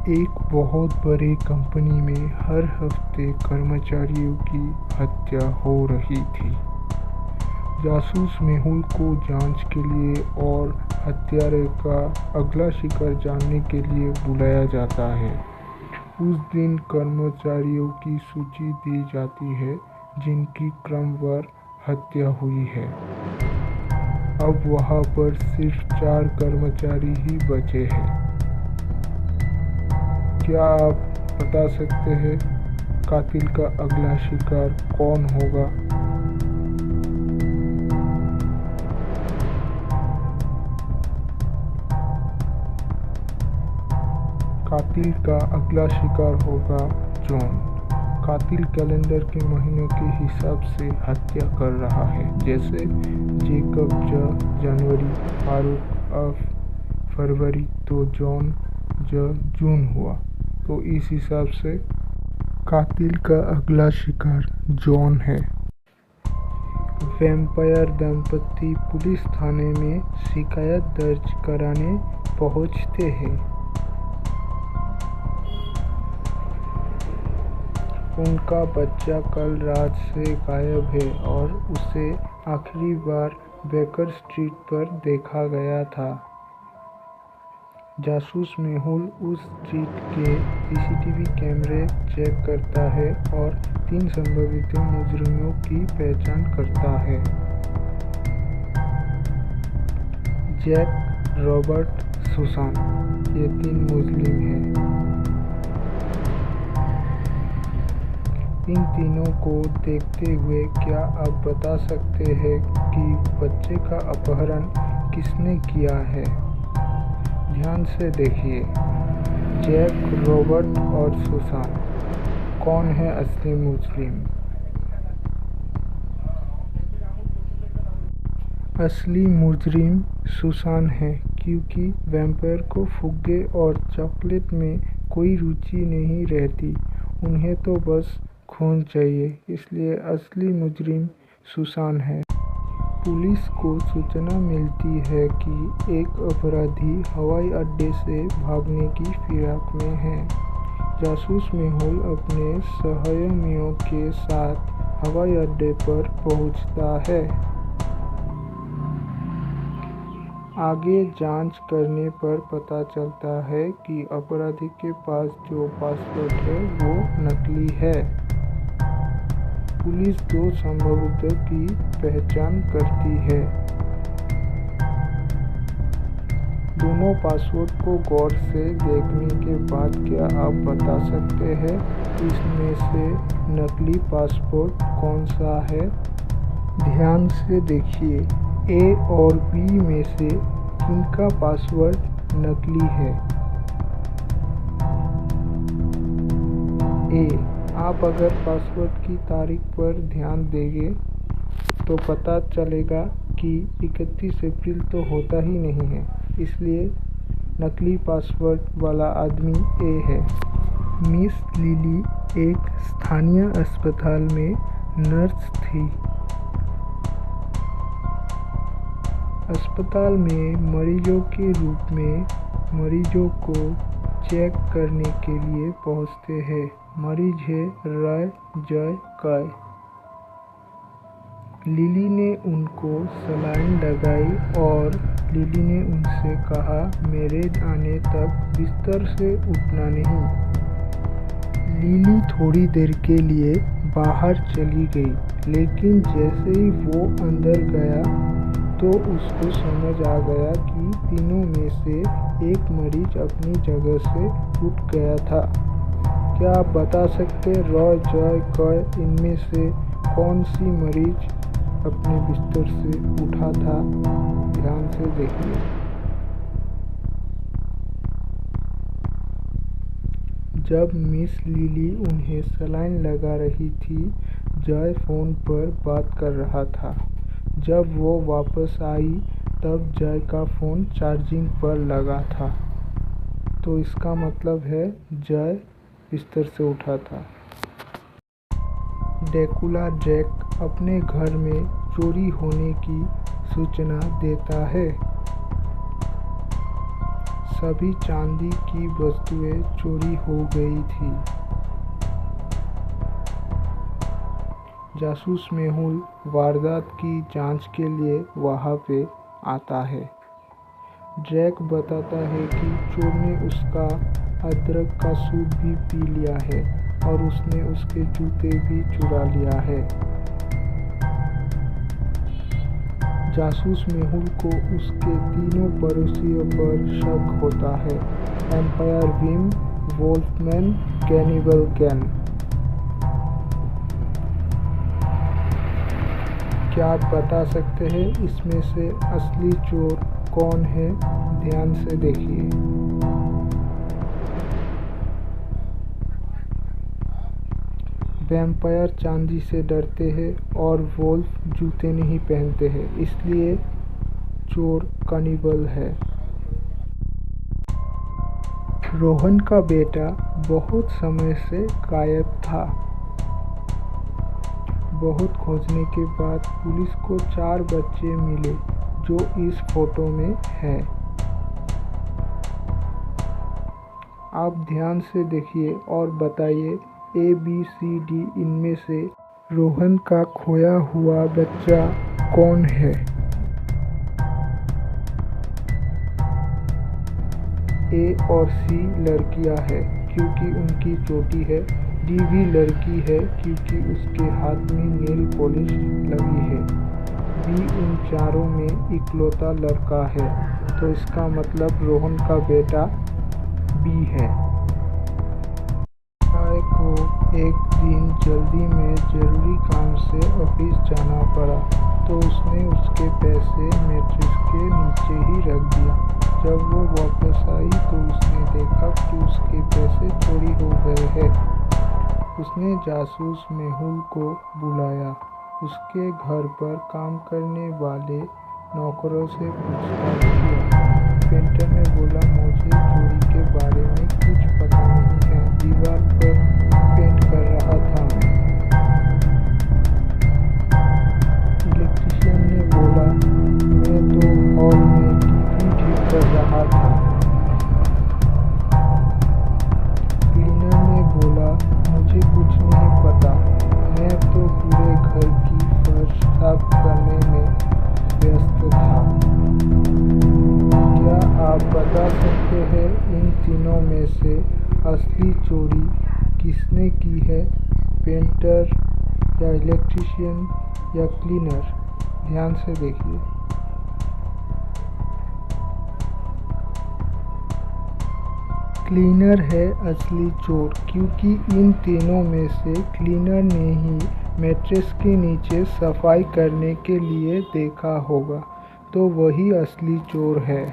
एक बहुत बड़ी कंपनी में हर हफ्ते कर्मचारियों की हत्या हो रही थी। जासूस मेहुल को जांच के लिए और हत्यारे का अगला शिकार जानने के लिए बुलाया जाता है। उस दिन कर्मचारियों की सूची दी जाती है जिनकी क्रमवार हत्या हुई है। अब वहां पर सिर्फ 4 कर्मचारी ही बचे हैं। क्या आप बता सकते हैं कातिल का अगला शिकार कौन होगा? कातिल का अगला शिकार होगा जॉन। कातिल कैलेंडर के महीनों के हिसाब से हत्या कर रहा है, जैसे जेकब जनवरी, फारूक फरवरी, तो जॉन जून हुआ। तो इस हिसाब से कातिल का अगला शिकार जॉन है। वैम्पायर दंपति पुलिस थाने में शिकायत दर्ज कराने पहुंचते हैं। उनका बच्चा कल रात से गायब है और उसे आखिरी बार बेकर स्ट्रीट पर देखा गया था। जासूस मेहुल उस स्ट्रीट के सीसीटीवी कैमरे चेक करता है और 3 संभावित मुजरिमों की पहचान करता है। जैक, रॉबर्ट, सुसान, ये 3 मुजरिम हैं। इन तीनों को देखते हुए क्या आप बता सकते हैं कि बच्चे का अपहरण किसने किया है? ध्यान से देखिए। जैक, रॉबर्ट और सुसान। कौन है असली मुजरिम? असली मुजरिम सुसान है, क्योंकि वैम्पायर को फुग्गे और चॉकलेट में कोई रुचि नहीं रहती। उन्हें तो बस खून चाहिए, इसलिए असली मुजरिम सुसान है। पुलिस को सूचना मिलती है कि एक अपराधी हवाई अड्डे से भागने की फिराक में है। जासूस मेहुल अपने सहयोगियों के साथ हवाई अड्डे पर पहुंचता है। आगे जांच करने पर पता चलता है कि अपराधी के पास जो पासपोर्ट है वो नकली है। पुलिस 2 संभावितों की पहचान करती है। दोनों पासपोर्ट को गौर से देखने के बाद क्या आप बता सकते हैं इसमें से नकली पासपोर्ट कौन सा है? ध्यान से देखिए। ए और बी में से किनका पासपोर्ट नकली है? ए। आप अगर पासपोर्ट की तारीख पर ध्यान देंगे तो पता चलेगा कि 31 अप्रैल तो होता ही नहीं है, इसलिए नकली पासपोर्ट वाला आदमी ए है। मिस लिली एक स्थानीय अस्पताल में नर्स थी। अस्पताल में मरीजों के रूप में मरीजों को चेक करने के लिए पहुंचते हैं। मरीज है रॉय जॉय कॉय। लिली ने उनको सलाइन लगाई और लिली ने उनसे कहा, मेरे आने तक बिस्तर से उठना नहीं। लिली थोड़ी देर के लिए बाहर चली गई, लेकिन जैसे ही वो अंदर गया तो उसको समझ आ गया कि तीनों में से एक मरीज अपनी जगह से उठ गया था। क्या आप बता सकते रॉय जॉय कॉय इनमें से कौन सी मरीज अपने बिस्तर से उठा था? ध्यान से देखिए। जब मिस लिली उन्हें सलाइन लगा रही थी, जॉय फोन पर बात कर रहा था। जब वो वापस आई तब जॉय का फोन चार्जिंग पर लगा था, तो इसका मतलब है जॉय बिस्तर से उठा था। ड्रैकुला जैक अपने घर में चोरी होने की सूचना देता है। सभी चांदी की वस्तुएं चोरी हो गई थी। जासूस मेहुल वारदात की जांच के लिए वहां पे आता है। ड्रैक बताता है कि चोर ने उसका अदरक का सूप भी पी लिया है और उसने उसके जूते भी चुरा लिया है। जासूस मेहुल को उसके तीनों पड़ोसियों पर शक होता है, एम्पायर विम, वोल्फमैन, कैनिबल कैन। क्या आप बता सकते हैं इसमें से असली चोर कौन है? ध्यान से देखिए। वैम्पायर चांदी से डरते हैं और वोल्फ जूते नहीं पहनते हैं, इसलिए चोर कैनिबल है। रोहन का बेटा बहुत समय से गायब था। बहुत खोजने के बाद पुलिस को 4 बच्चे मिले जो इस फोटो में हैं। आप ध्यान से देखिए और बताइए ABCD इनमें से रोहन का खोया हुआ बच्चा कौन है? A और C लड़कियां हैं क्योंकि उनकी चोटी है। D भी लड़की है क्योंकि उसके हाथ में नेल पॉलिश लगी है। B उन चारों में इकलौता लड़का है, तो इसका मतलब रोहन का बेटा B है। राय को एक दिन जल्दी में जरूरी काम से ऑफिस जाना पड़ा, तो उसने उसके पैसे मैट्रेस के नीचे ही रख दिया। जब वो वापस आई तो उसने देखा कि उसके पैसे चोरी हो गए हैं। उसने जासूस मेहुल को बुलाया। उसके घर पर काम करने वाले नौकरों से पूछताछ किया। पेंटर ने बोला, मुझे चोरी के बारे में कुछ पता नहीं है, दीवार पर पेंट कर रहा था मैं। इलेक्ट्रीशियन ने बोला, मैं तो हॉल में टीवी ठीक कर रहा था। क्लीनर ने बोला, मुझे कुछ नहीं पता, मैं तो पूरे घर की फर्श साफ करने में व्यस्त था। क्या आप बता सकते हैं इन तीनों में से असली चोरी किसने की है? पेंटर या इलेक्ट्रीशियन या क्लीनर? ध्यान से देखिए। क्लीनर है असली चोर, क्योंकि इन तीनों में से क्लीनर ने ही मैट्रेस के नीचे सफाई करने के लिए देखा होगा, तो वही असली चोर है।